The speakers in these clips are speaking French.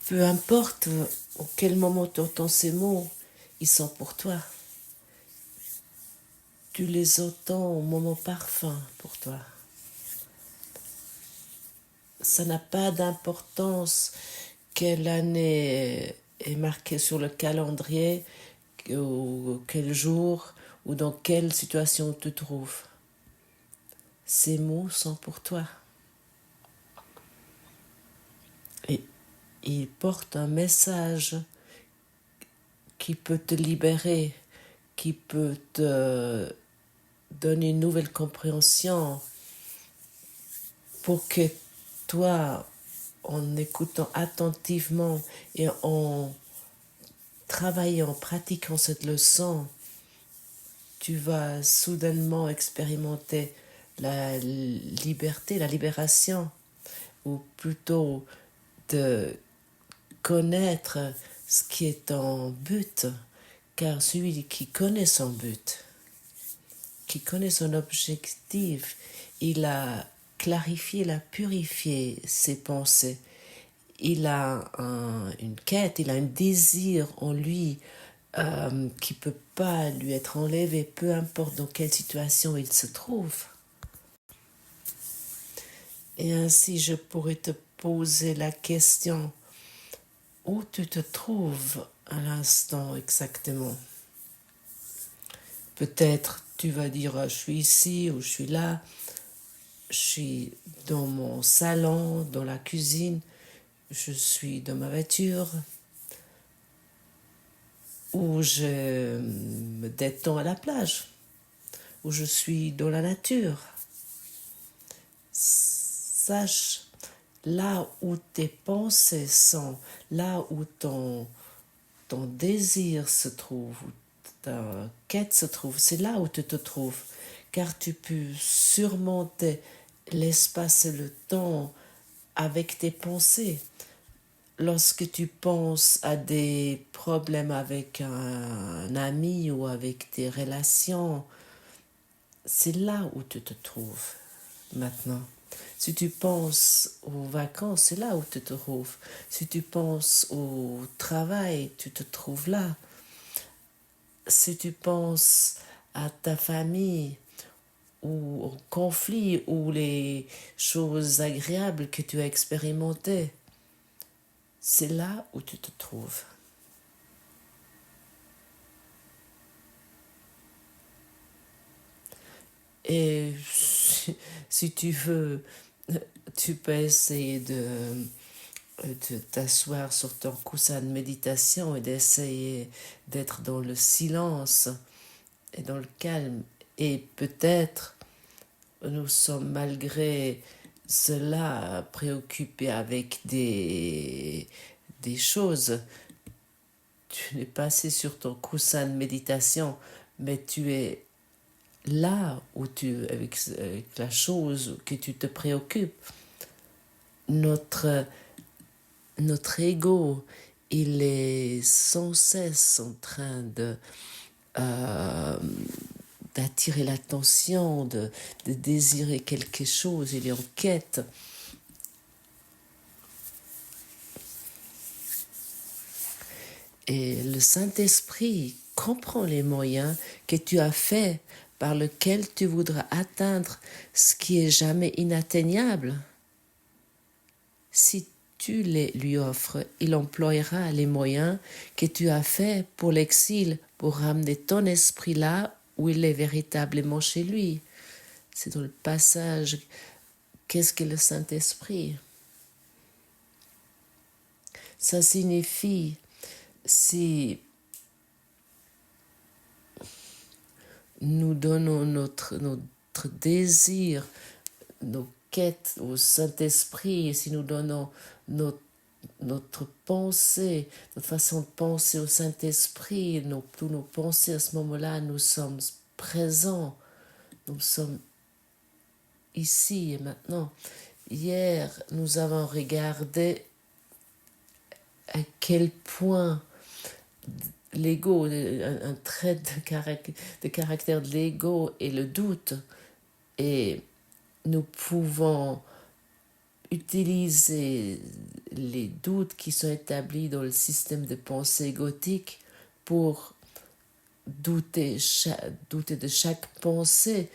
Peu importe au quel moment tu entends ces mots, ils sont pour toi. Tu les entends au moment parfum pour toi. Ça n'a pas d'importance quelle année est marquée sur le calendrier, ou quel jour, ou dans quelle situation tu te trouves. Ces mots sont pour toi. Et ils portent un message qui peut te libérer, qui peut te donner une nouvelle compréhension pour que toi, en écoutant attentivement et en travaillant, en pratiquant cette leçon, tu vas soudainement expérimenter la liberté, la libération, ou plutôt de connaître ce qui est ton but, car celui qui connaît son but, qui connaît son objectif, il a clarifié, il a purifié ses pensées. Il a une quête, il a un désir en lui qui ne peut pas lui être enlevé, peu importe dans quelle situation il se trouve. Et ainsi, je pourrais te poser la question, où tu te trouves à l'instant exactement? Peut-être tu vas dire, je suis ici ou je suis là, je suis dans mon salon, dans la cuisine, je suis dans ma voiture, ou je me détends à la plage, où je suis dans la nature. Sache là où tes pensées sont, là où ton désir se trouve, où ta quête se trouve, c'est là où tu te trouves, car tu peux surmonter l'espace et le temps avec tes pensées. Lorsque tu penses à des problèmes avec un ami ou avec tes relations, c'est là où tu te trouves maintenant. Si tu penses aux vacances, c'est là où tu te trouves. Si tu penses au travail, tu te trouves là. Si tu penses à ta famille ou au conflit ou les choses agréables que tu as expérimentées, c'est là où tu te trouves. Et si tu veux, tu peux essayer de t'asseoir sur ton coussin de méditation et d'essayer d'être dans le silence et dans le calme. Et peut-être nous sommes malgré cela préoccupés avec des choses. Tu n'es pas assis sur ton coussin de méditation, mais tu es là où avec la chose que tu te préoccupes. Notre ego, il est sans cesse en train euh, d'attirer l'attention, de désirer quelque chose, il est en quête. Et le Saint-Esprit comprend les moyens que tu as faits par lesquels tu voudras atteindre ce qui est jamais inatteignable. Si tu les lui offres, il emploiera les moyens que tu as faits pour l'exil, pour ramener ton esprit là où il est véritablement chez lui. C'est dans le passage, qu'est-ce que le Saint-Esprit? Ça signifie, si nous donnons notre désir, nos quêtes au Saint-Esprit, si nous donnons notre pensée, notre façon de penser au Saint-Esprit, tous nos pensées à ce moment-là, nous sommes présents, nous sommes ici et maintenant. Hier, nous avons regardé à quel point l'ego, un trait de caractère de l'ego est le doute. Et nous pouvons utiliser les doutes qui sont établis dans le système de pensée égotique pour douter de chaque pensée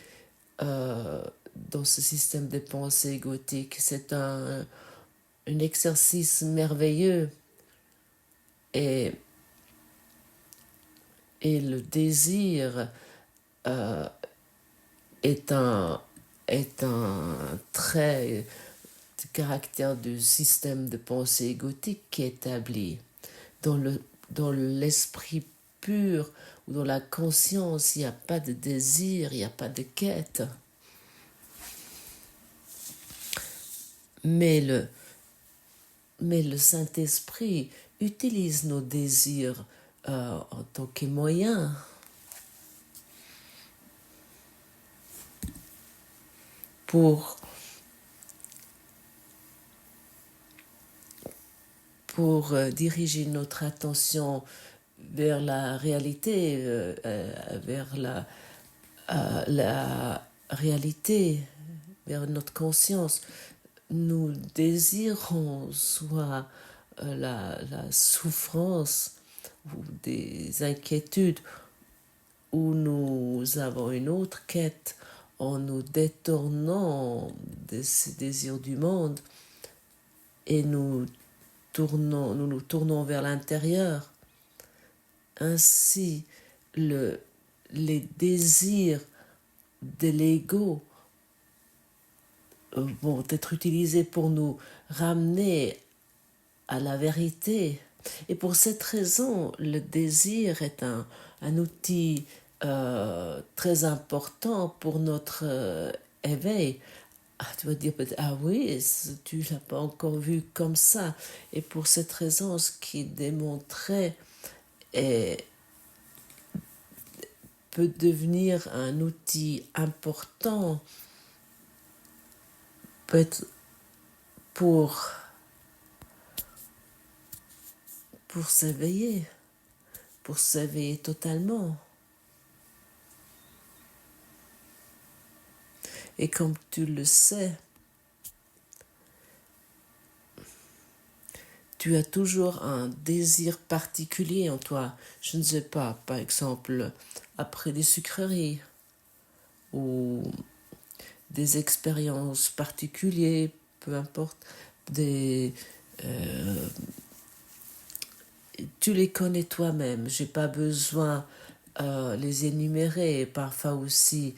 dans ce système de pensée égotique. C'est un exercice merveilleux et le désir est un trait de caractère du système de pensée égotique qui est établi. Dans l'esprit pur ou dans la conscience, il n'y a pas de désir, il n'y a pas de quête. Mais le Saint-Esprit utilise nos désirs en tant que moyen pour diriger notre attention vers la réalité, vers la réalité, vers notre conscience. Nous désirons soit la souffrance ou des inquiétudes, ou nous avons une autre quête en nous détournant de ces désirs du monde et nous nous tournons vers l'intérieur. Ainsi, les désirs de l'ego vont être utilisés pour nous ramener à la vérité. Et pour cette raison, le désir est un outil très important pour notre éveil. Tu vas dire peut-être, ah oui, tu ne l'as pas encore vu comme ça. Et pour cette raison, ce qui démontrait peut devenir un outil important, peut être pour s'éveiller totalement. Et comme tu le sais, tu as toujours un désir particulier en toi. Je ne sais pas, par exemple, après des sucreries ou des expériences particulières, peu importe, tu les connais toi-même. J'ai pas besoin les énumérer. Parfois aussi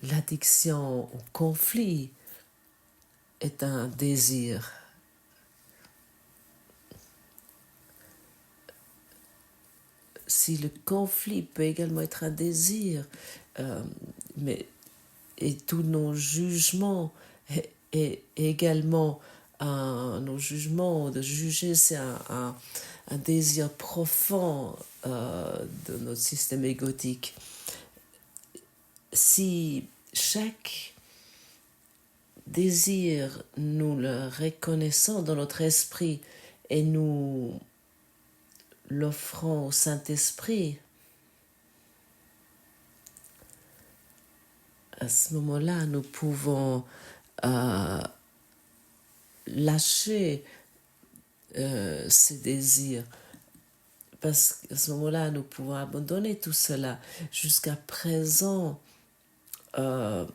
l'addiction au conflit est un désir. Si le conflit peut également être un désir, et tous nos jugements et également nos jugements, de juger, c'est un désir profond de notre système égotique. Si chaque désir, nous le reconnaissons dans notre esprit et nous l'offrons au Saint-Esprit, à ce moment-là, nous pouvons lâcher ces désirs. Parce qu'à ce moment-là, nous pouvons abandonner tout cela. Jusqu'à présent, le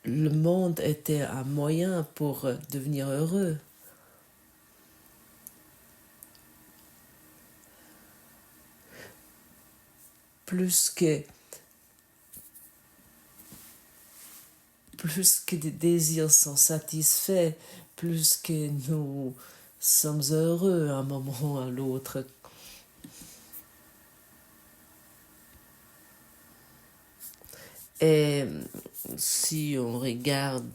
monde était un moyen pour devenir heureux. Plus que des désirs sont satisfaits, plus que nous sommes heureux à un moment ou à l'autre. Et si on regarde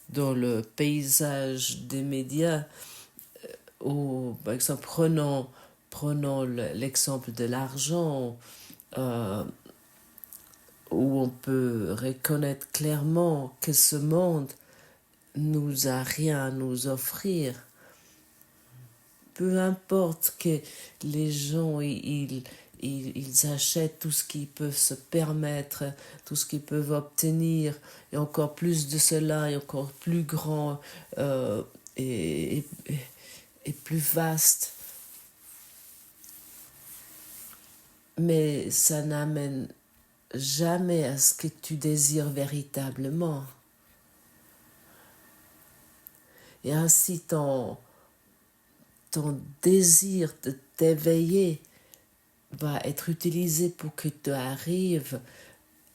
dans le paysage des médias, ou par exemple prenons l'exemple de l'argent, où on peut reconnaître clairement que ce monde nous a rien à nous offrir. Peu importe que les gens ils ils achètent tout ce qu'ils peuvent se permettre, tout ce qu'ils peuvent obtenir, et encore plus de cela, et encore plus grand et, et, et plus vaste. Mais ça n'amène jamais à ce que tu désires véritablement. Et ainsi ton désir de t'éveiller va être utilisé pour que tu arrives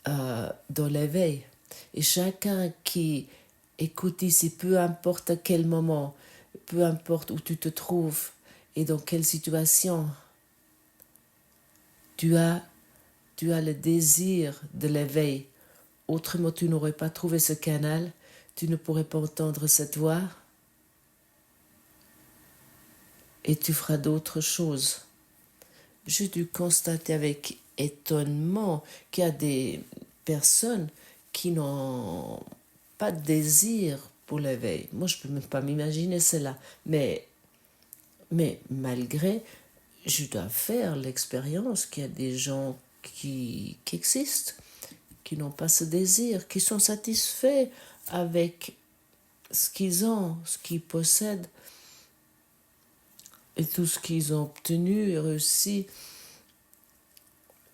dans l'éveil. Et chacun qui écoute ici, peu importe à quel moment, peu importe où tu te trouves et dans quelle situation, tu as le désir de l'éveil. Autrement, tu n'aurais pas trouvé ce canal, tu ne pourrais pas entendre cette voix et tu feras d'autres choses. J'ai dû constater avec étonnement qu'il y a des personnes qui n'ont pas de désir pour l'éveil. Moi, je ne peux même pas m'imaginer cela. Mais malgré, je dois faire l'expérience qu'il y a des gens qui existent, qui n'ont pas ce désir, qui sont satisfaits avec ce qu'ils ont, ce qu'ils possèdent, et tout ce qu'ils ont obtenu et réussi,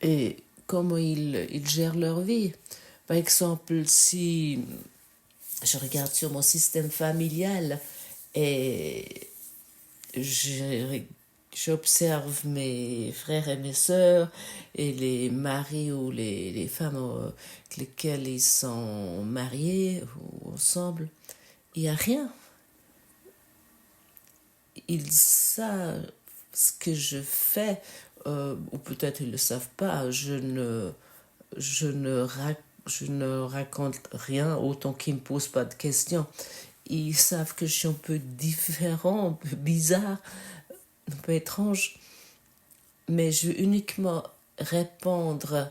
et comment ils gèrent leur vie. Par exemple, si je regarde sur mon système familial et j'observe mes frères et mes sœurs et les maris ou les femmes avec lesquelles ils sont mariés ou ensemble, il n'y a rien. Ils savent ce que je fais, ou peut-être ils ne le savent pas. Je ne raconte rien autant qu'ils ne me posent pas de questions. Ils savent que je suis un peu différent, un peu bizarre, un peu étrange, mais je veux uniquement répondre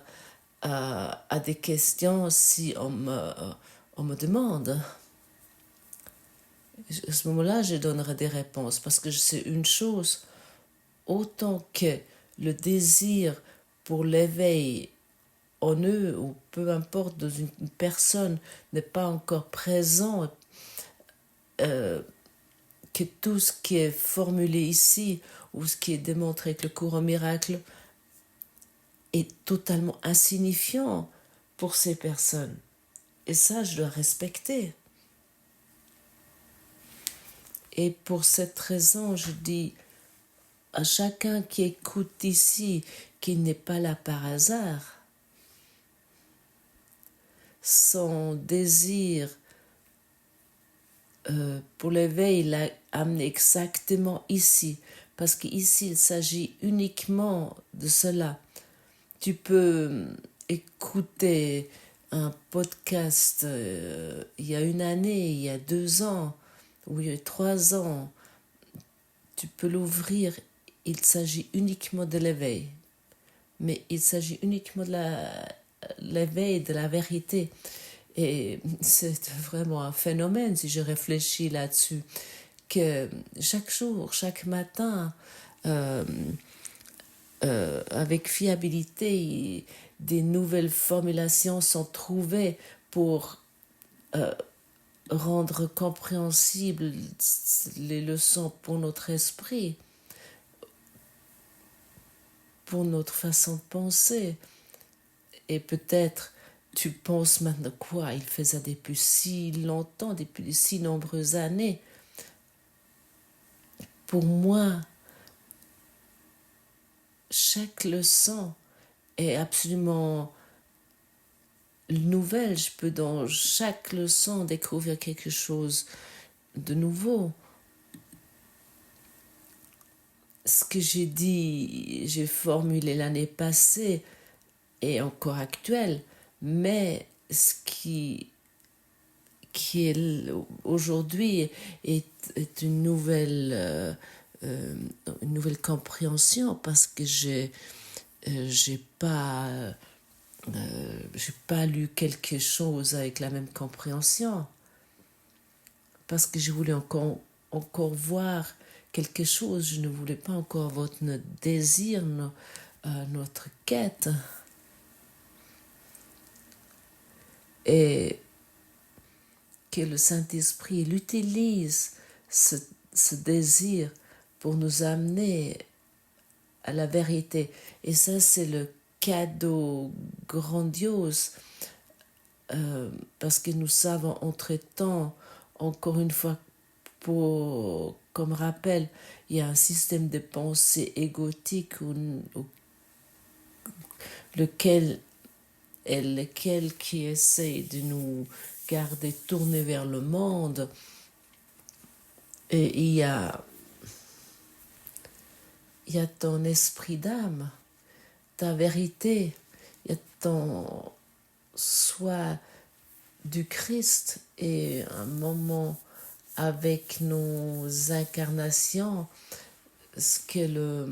à des questions si on me demande. À ce moment-là, je donnerai des réponses parce que je sais une chose, autant que le désir pour l'éveil en eux, ou peu importe, dans une personne n'est pas encore présent, que tout ce qui est formulé ici, ou ce qui est démontré avec le courant miracle, est totalement insignifiant pour ces personnes. Et ça, je dois respecter. Et pour cette raison, je dis à chacun qui écoute ici qu'il n'est pas là par hasard. Son désir pour l'éveil l'a amené exactement ici, parce qu'ici il s'agit uniquement de cela. Tu peux écouter un podcast il y a une année, il y a 2 ans, ou il y a 3 ans. Tu peux l'ouvrir, il s'agit uniquement de l'éveil. Mais il s'agit uniquement de l'éveil, de la vérité. Et c'est vraiment un phénomène, si je réfléchis là-dessus, que chaque jour, chaque matin, avec fiabilité, des nouvelles formulations sont trouvées pour rendre compréhensibles les leçons pour notre esprit, pour notre façon de penser. Et peut-être tu penses maintenant quoi? Il faisait depuis si longtemps, depuis de si nombreuses années. Pour moi, chaque leçon est absolument nouvelle. Je peux dans chaque leçon découvrir quelque chose de nouveau. Ce que j'ai dit, j'ai formulé l'année passée est encore actuel, mais ce qui est aujourd'hui est une nouvelle compréhension, parce que j'ai pas lu quelque chose avec la même compréhension, parce que je voulais encore voir quelque chose. Je ne voulais pas encore votre désir notre quête. Et que le Saint-Esprit il utilise ce désir pour nous amener à la vérité. Et ça, c'est le cadeau grandiose parce que nous savons entre-temps, encore une fois, comme rappel, il y a un système de pensée égotique lequel qui essaie de nous garder tournés vers le monde. Et il y a ton esprit d'âme, ta vérité, il y a ton soi du Christ et un moment avec nos incarnations, ce que le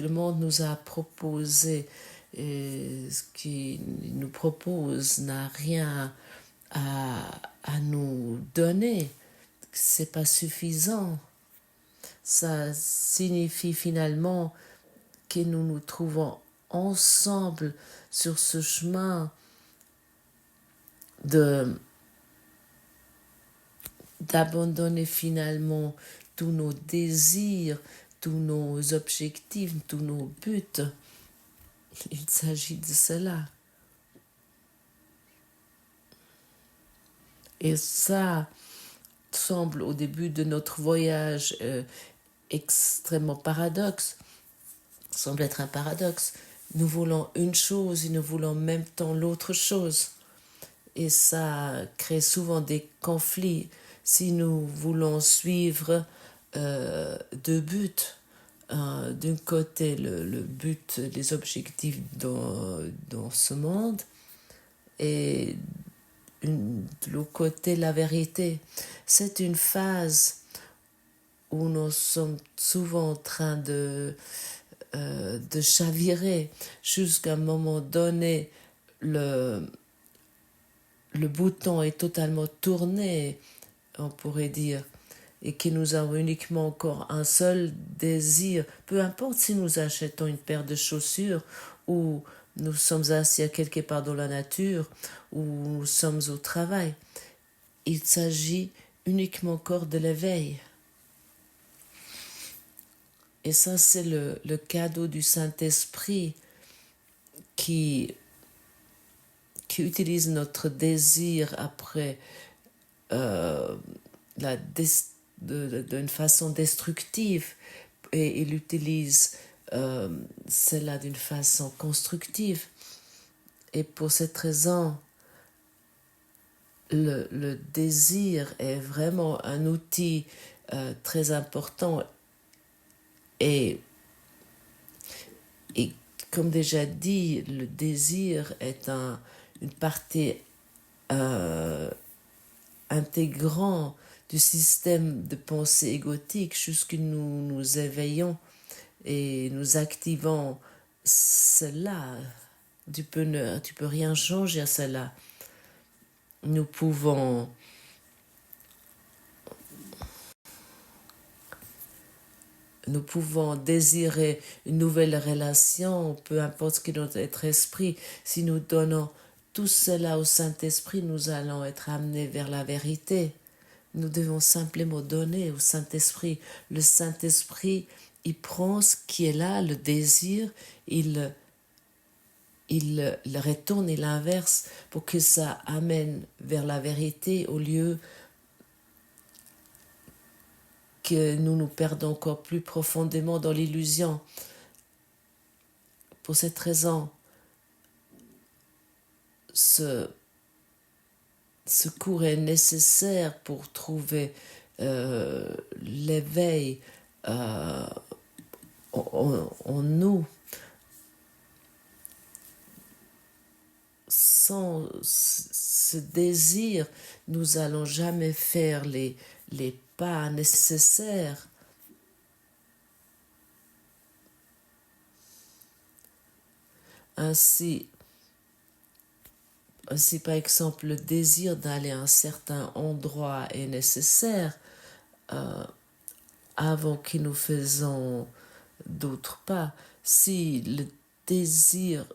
monde nous a proposé et ce qu'il nous propose n'a rien à nous donner. C'est pas suffisant. Ça signifie finalement que nous nous trouvons ensemble sur ce chemin d'abandonner finalement tous nos désirs, tous nos objectifs, tous nos buts. Il s'agit de cela. Et ça semble au début de notre voyage extrêmement paradoxe, semble être un paradoxe. Nous voulons une chose et nous voulons en même temps l'autre chose. Et ça crée souvent des conflits si nous voulons suivre deux buts. D'un côté, le but, les objectifs dans ce monde, et de l'autre côté, la vérité. C'est une phase où nous sommes souvent en train de chavirer jusqu'à un moment donné, le bouton est totalement tourné, on pourrait dire, et que nous avons uniquement encore un seul désir, peu importe si nous achetons une paire de chaussures ou nous sommes assis à quelque part dans la nature ou nous sommes au travail. Il s'agit uniquement encore de l'éveil. Et ça, c'est le cadeau du Saint-Esprit qui utilise notre désir après d'une façon destructive, et il utilise cela d'une façon constructive. Et pour cette raison, le désir est vraiment un outil très important. Et comme déjà dit, le désir est une partie intégrante du système de pensée égotique jusqu'à nous nous éveillons et nous activons cela. Tu peux rien changer à cela. Nous pouvons désirer une nouvelle relation, peu importe ce que notre esprit. Si nous donnons tout cela au Saint-Esprit, nous allons être amenés vers la vérité. Nous devons simplement donner au Saint-Esprit. Le Saint-Esprit, il prend ce qui est là, le désir, il le retourne et l'inverse pour que ça amène vers la vérité au lieu que nous nous perdons encore plus profondément dans l'illusion. Pour cette raison, ce cours est nécessaire pour trouver l'éveil en nous. Sans ce désir, nous allons jamais faire les pas nécessaires. Ainsi, par exemple, le désir d'aller à un certain endroit est nécessaire avant que nous faisons d'autres pas. Si le désir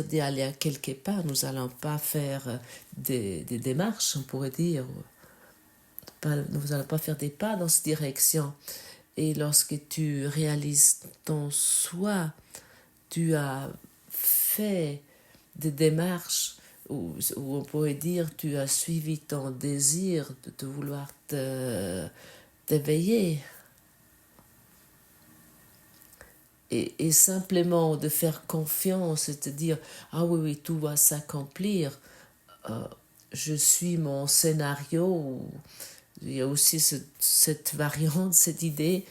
d'y aller à quelque part, nous n'allons pas faire des démarches, on pourrait dire. Nous n'allons pas faire des pas dans cette direction. Et lorsque tu réalises ton soi, tu as fait des démarches où on pourrait dire tu as suivi ton désir de vouloir t'éveiller. Et simplement de faire confiance et de dire ah oui, oui, tout va s'accomplir. Je suis mon scénario. Il y a aussi cette variante, cette idée.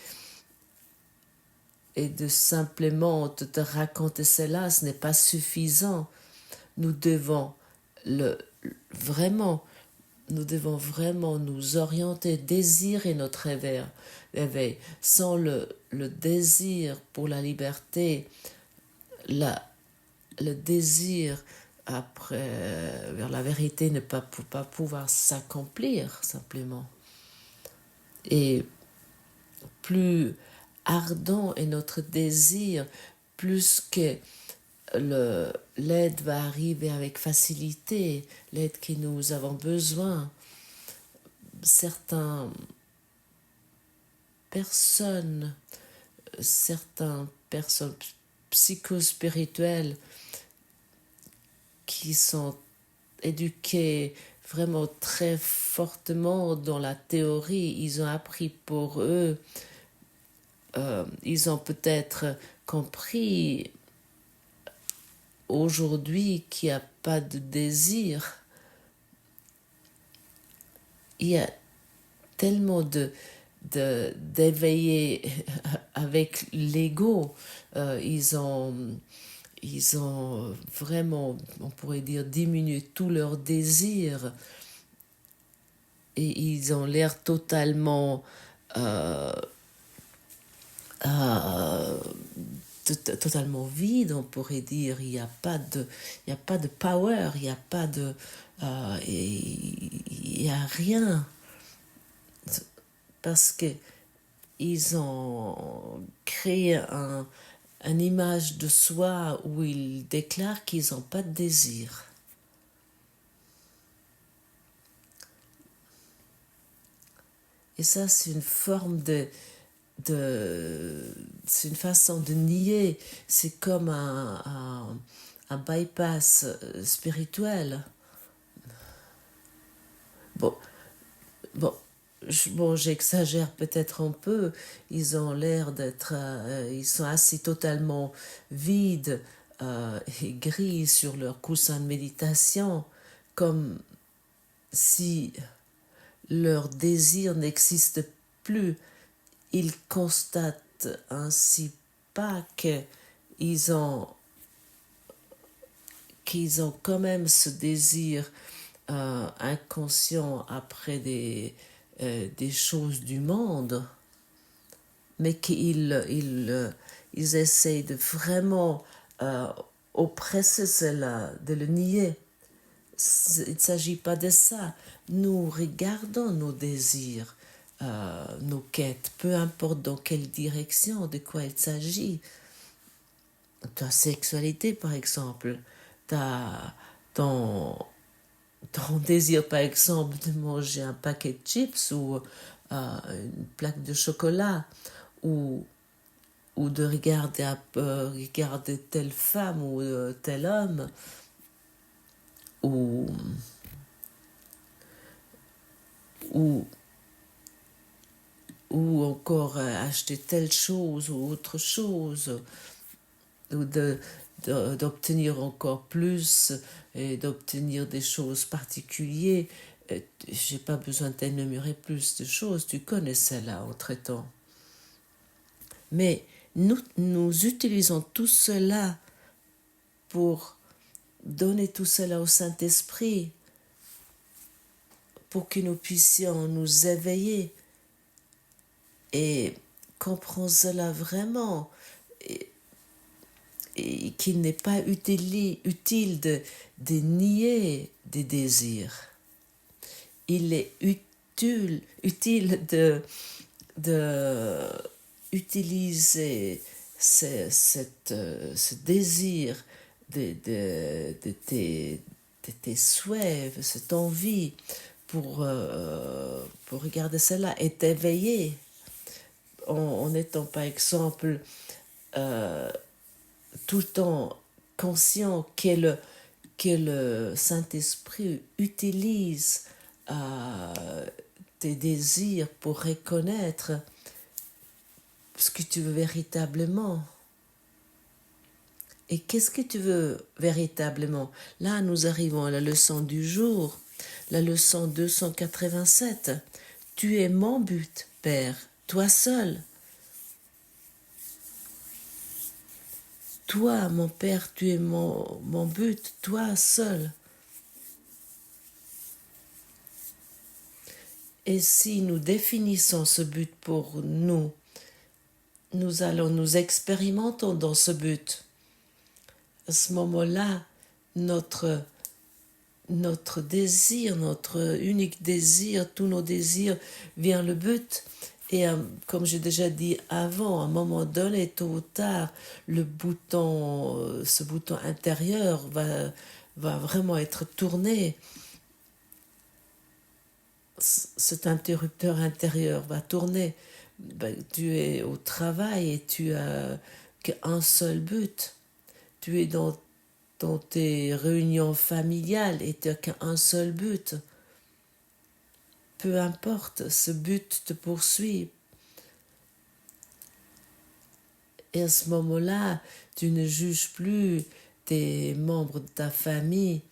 Et de simplement te raconter cela, ce n'est pas suffisant. Nous devons vraiment nous orienter, désirer notre éveil. Sans le désir pour la liberté, le désir après vers la vérité ne pas pouvoir s'accomplir simplement. Et plus ardent est notre désir, plus que l'aide va arriver avec facilité, l'aide que nous avons besoin. Certaines personnes psychospirituelles qui sont éduquées vraiment très fortement dans la théorie, ils ont appris pour eux, ils ont peut-être compris aujourd'hui qu'il n'y a pas de désir. Il y a tellement d'éveillés avec l'ego. Ils ont vraiment, on pourrait dire, diminué tous leurs désirs. Et ils ont l'air totalement totalement vide, on pourrait dire. Il n'y a pas de power, il n'y a pas de il n'y a rien, parce que ils ont créé une image de soi où ils déclarent qu'ils n'ont pas de désir. Et ça, c'est une forme c'est une façon de nier. C'est comme un bypass spirituel. Bon, j'exagère peut-être un peu. Ils ont l'air d'être, ils sont assis totalement vides et gris sur leur coussin de méditation, comme si leur désir n'existe plus. Ils constatent ainsi pas qu'ils ont quand même ce désir inconscient après des choses du monde, mais qu'ils essayent de vraiment oppresser cela, de le nier. Il ne s'agit pas de ça. Nous regardons nos désirs, nos quêtes, peu importe dans quelle direction, de quoi il s'agit. Ta sexualité, par exemple, ton désir, par exemple, de manger un paquet de chips ou une plaque de chocolat, ou de regarder telle femme ou tel homme, ou encore acheter telle chose ou autre chose, ou d'obtenir encore plus et d'obtenir des choses particulières. J'ai pas besoin d'énumérer plus de choses, tu connais cela entre-temps. Mais nous utilisons tout cela pour donner tout cela au Saint-Esprit, pour que nous puissions nous éveiller et comprendre cela vraiment, et qu'il n'est pas utile de nier des désirs. Il est utile utiliser ce désir de tes souhaits, cette envie pour regarder cela et t'éveiller en étant par exemple tout le temps conscient que le Saint-Esprit utilise tes désirs pour reconnaître ce que tu veux véritablement. Et qu'est-ce que tu veux véritablement? Là, nous arrivons à la leçon du jour, la leçon 287. Tu es mon but, Père, toi seul. Toi, mon Père, tu es mon but, toi seul. Et si nous définissons ce but pour nous, nous allons nous expérimentons dans ce but. À ce moment-là, notre désir, notre unique désir, tous nos désirs vient le but. Et comme j'ai déjà dit avant, à un moment donné, tôt ou tard, ce bouton intérieur va vraiment être tourné. Cet interrupteur intérieur va tourner. Tu es au travail et tu as qu'un seul but. Tu es dans tes réunions familiales et tu n'as qu'un seul but. Peu importe, ce but te poursuit. Et à ce moment-là, tu ne juges plus tes membres de ta famille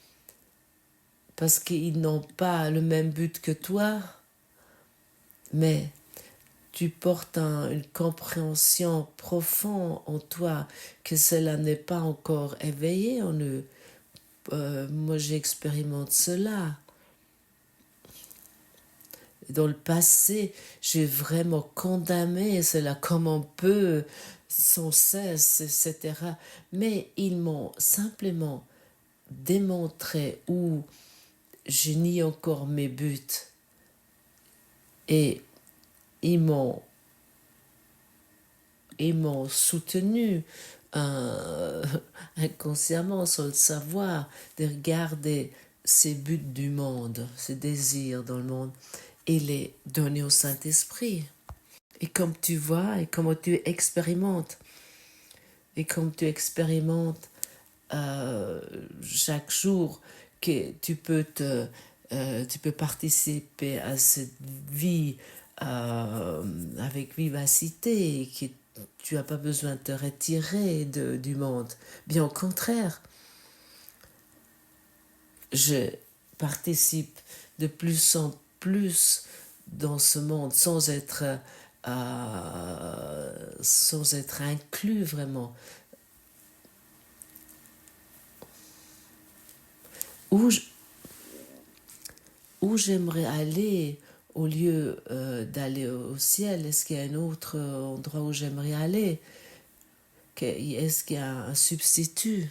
parce qu'ils n'ont pas le même but que toi, mais tu portes une compréhension profonde en toi que cela n'est pas encore éveillé en eux. Moi, j'expérimente cela. Dans le passé, j'ai vraiment condamné cela comme on peut, sans cesse, etc. Mais ils m'ont simplement démontré où je nie encore mes buts. Et ils m'ont soutenu inconsciemment, sans le savoir, de regarder ces buts du monde, ces désirs dans le monde, et les donner au Saint-Esprit. Et comme tu vois, et comme tu expérimentes, chaque jour que tu peux participer à cette vie avec vivacité et que tu n'as pas besoin de te retirer du monde. Bien au contraire, je participe de plus en plus dans ce monde sans être inclus vraiment. Où j'aimerais aller au lieu d'aller au ciel? Est-ce qu'il y a un autre endroit où j'aimerais aller? Est-ce qu'il y a un substitut?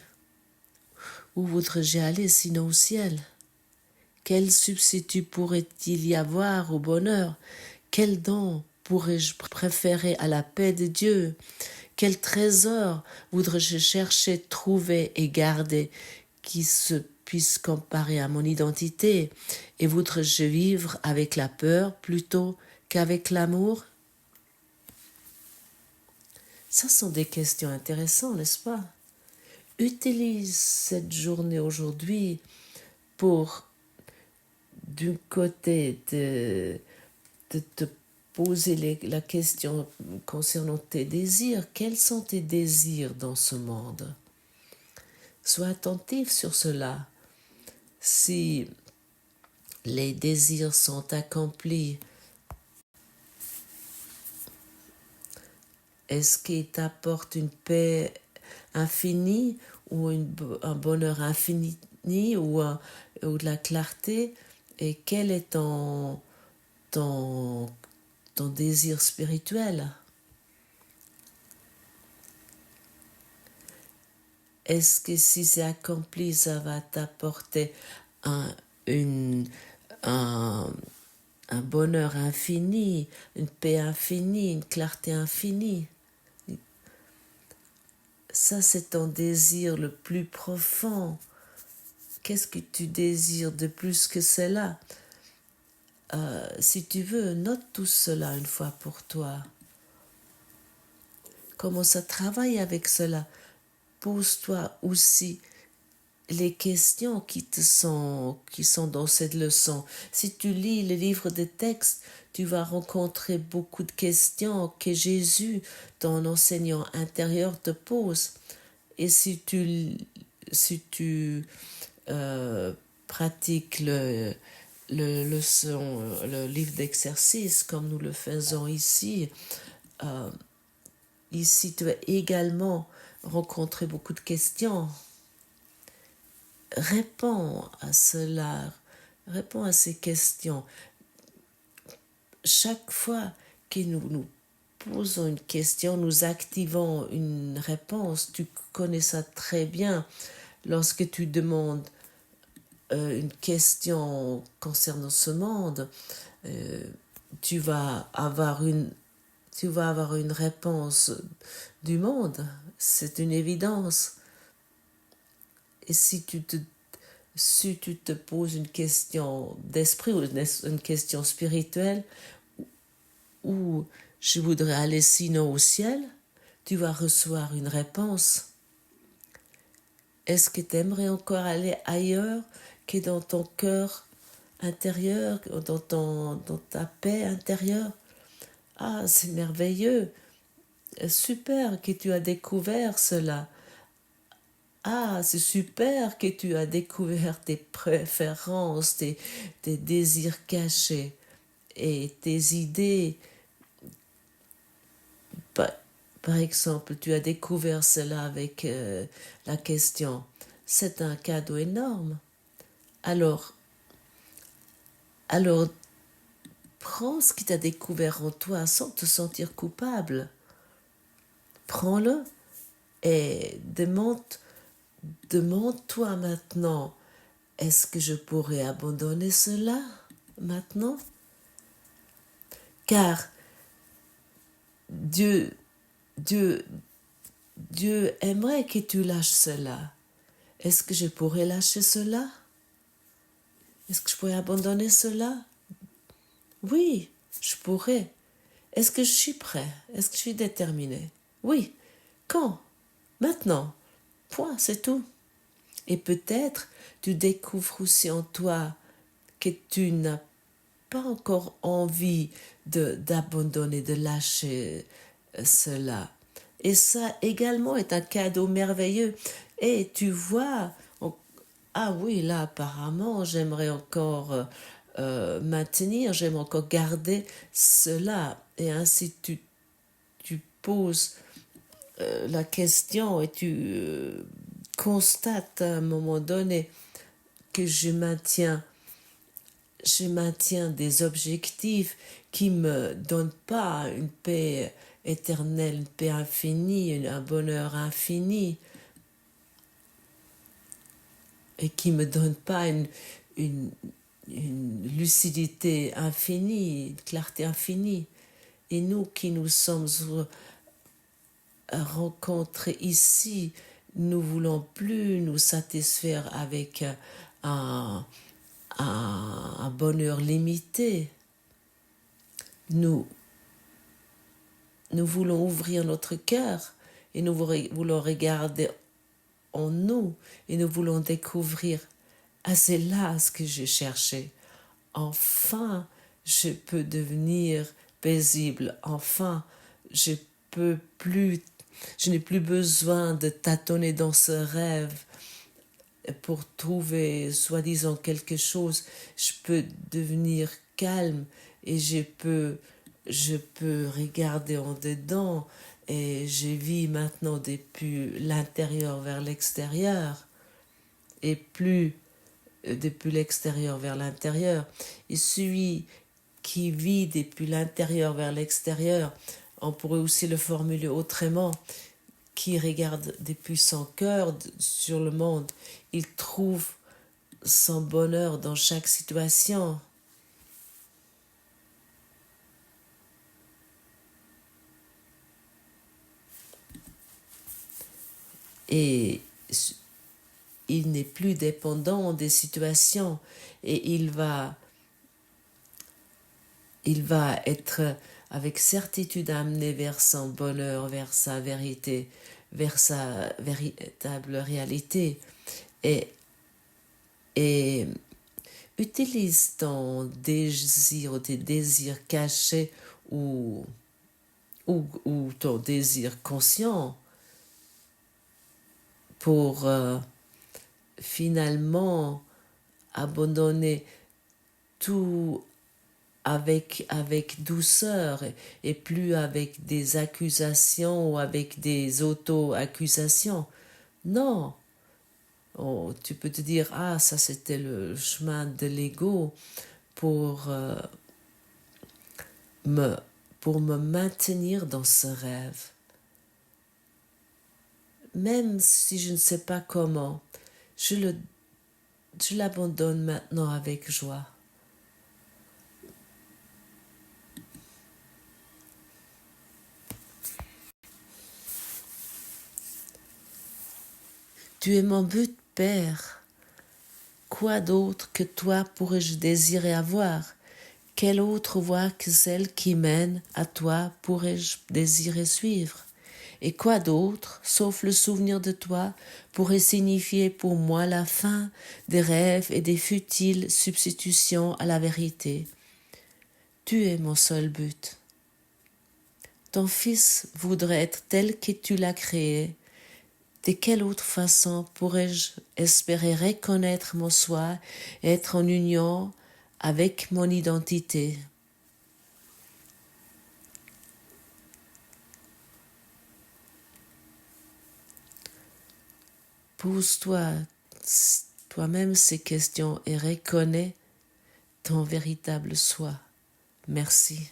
Où voudrais-je aller sinon au ciel? Quel substitut pourrait-il y avoir au bonheur? Quel don pourrais-je préférer à la paix de Dieu? Quel trésor voudrais-je chercher, trouver et garder qui se puisse comparer à mon identité? Et voudrais-je vivre avec la peur plutôt qu'avec l'amour? Ça sont des questions intéressantes, n'est-ce pas? Utilise cette journée aujourd'hui pour, d'un côté, de te poser la question concernant tes désirs. Quels sont tes désirs dans ce monde? Sois attentif sur cela. Si les désirs sont accomplis, est-ce qu'ils t'apportent une paix infinie ou un bonheur infini ou de la clarté? Et quel est ton désir spirituel? Est-ce que si c'est accompli, ça va t'apporter un un bonheur infini, une paix infinie, une clarté infinie. Ça, c'est ton désir le plus profond. Qu'est-ce que tu désires de plus que cela? Si tu veux, note tout cela une fois pour toi. Commence à travailler avec cela. Pose-toi aussi les questions qui sont dans cette leçon. Si tu lis le livre de textes, tu vas rencontrer beaucoup de questions que Jésus, ton enseignant intérieur, te pose. Et si tu pratiques le livre d'exercice comme nous le faisons ici, ici tu vas également rencontrer beaucoup de questions. Réponds à cela, réponds à ces questions. Chaque fois que nous posons une question, nous activons une réponse. Tu connais ça très bien. Lorsque tu demandes une question concernant ce monde, tu vas avoir une réponse du monde. C'est une évidence. Et si tu te poses une question d'esprit ou une question spirituelle, ou je voudrais aller sinon au ciel, tu vas recevoir une réponse. Est-ce que tu aimerais encore aller ailleurs que dans ton cœur intérieur, dans ta paix intérieure? Ah, c'est merveilleux. Super que tu as découvert cela. Ah, c'est super que tu as découvert tes préférences, tes désirs cachés et tes idées. Par exemple, tu as découvert cela avec la question. C'est un cadeau énorme. Alors, prends ce qui t'a découvert en toi sans te sentir coupable. Prends-le et demande-toi maintenant, est-ce que je pourrais abandonner cela maintenant? Car Dieu aimerait que tu lâches cela. Est-ce que je pourrais lâcher cela? Est-ce que je pourrais abandonner cela? Oui, je pourrais. Est-ce que je suis prêt? Est-ce que je suis déterminé? Oui. Quand? Maintenant. Point, c'est tout. Et peut-être tu découvres aussi en toi que tu n'as pas encore envie d'abandonner, de lâcher cela. Et ça également est un cadeau merveilleux. Et tu vois, ah oui, là apparemment j'aimerais encore maintenir, j'aimerais encore garder cela. Et ainsi tu poses la question et tu constates à un moment donné que je maintiens des objectifs qui me donnent pas une paix éternelle, une paix infinie, un bonheur infini, et qui me donnent pas une lucidité infinie, une clarté infinie. Et nous qui nous sommes rencontrés ici, nous voulons plus nous satisfaire avec un bonheur limité. Nous voulons ouvrir notre cœur et nous voulons regarder en nous et nous voulons découvrir, ah, c'est là ce que je cherchais. Enfin, je peux devenir paisible. Enfin, je n'ai plus besoin de tâtonner dans ce rêve pour trouver soi-disant quelque chose. Je peux devenir calme et je peux regarder en dedans et je vis maintenant depuis l'intérieur vers l'extérieur et plus depuis l'extérieur vers l'intérieur. Et celui qui vit depuis l'intérieur vers l'extérieur, on pourrait aussi le formuler autrement, qui regarde depuis son cœur sur le monde, il trouve son bonheur dans chaque situation. et il n'est plus dépendant des situations et il va être avec certitude amené vers son bonheur, vers sa vérité, vers sa véritable réalité. Et utilise ton désir ou tes désirs cachés ou ton désir conscient pour finalement abandonner tout avec douceur et plus avec des accusations ou avec des auto-accusations. Non. Oh, tu peux te dire, ah, ça c'était le chemin de l'ego pour, me, pour me maintenir dans ce rêve. Même si je ne sais pas comment, je l'abandonne maintenant avec joie. Tu es mon but, Père. Quoi d'autre que toi pourrais-je désirer avoir? Quelle autre voie que celle qui mène à toi pourrais-je désirer suivre? Et quoi d'autre, sauf le souvenir de toi, pourrait signifier pour moi la fin des rêves et des futiles substitutions à la vérité? Tu es mon seul but. Ton Fils voudrait être tel que tu l'as créé. De quelle autre façon pourrais-je espérer reconnaître mon soi et être en union avec mon identité? Pose-toi toi-même ces questions et reconnais ton véritable soi. Merci.